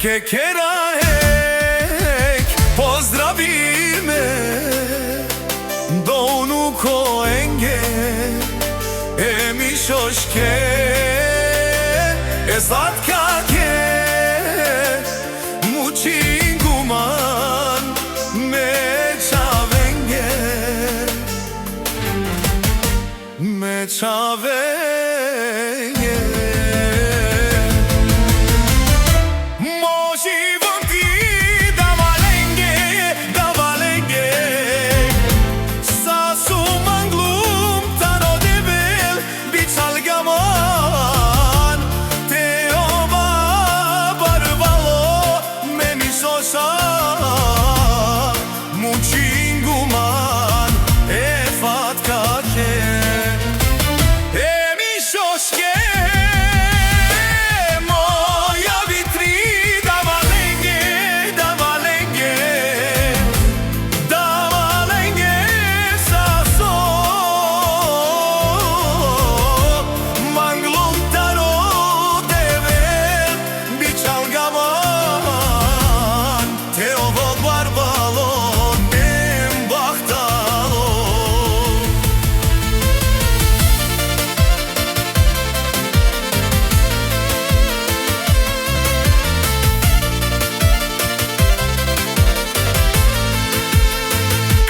Kekerahek pozdravi me do unuko enge emi šoške slatka ke mučin guman me čavenge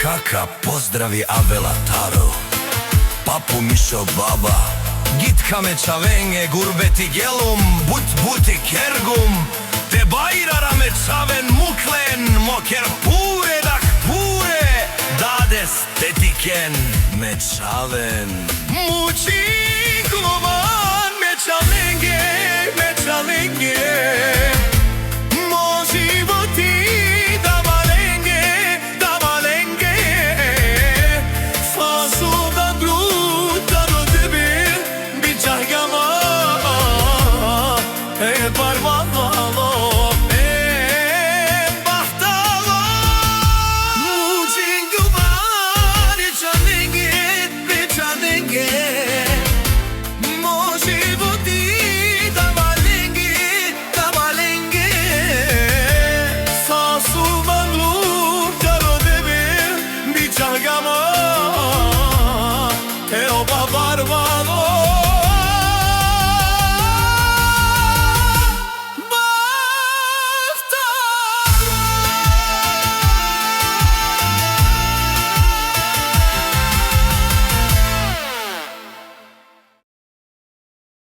Kaka pozdravi Avela Taro, papu Mišo baba, gitka me čavenge gurbeti gelum, buti kergum, te bajrara me čaven muklen, moker pure dak pure, dades tetiken me čaven. Mučin guman me čavenge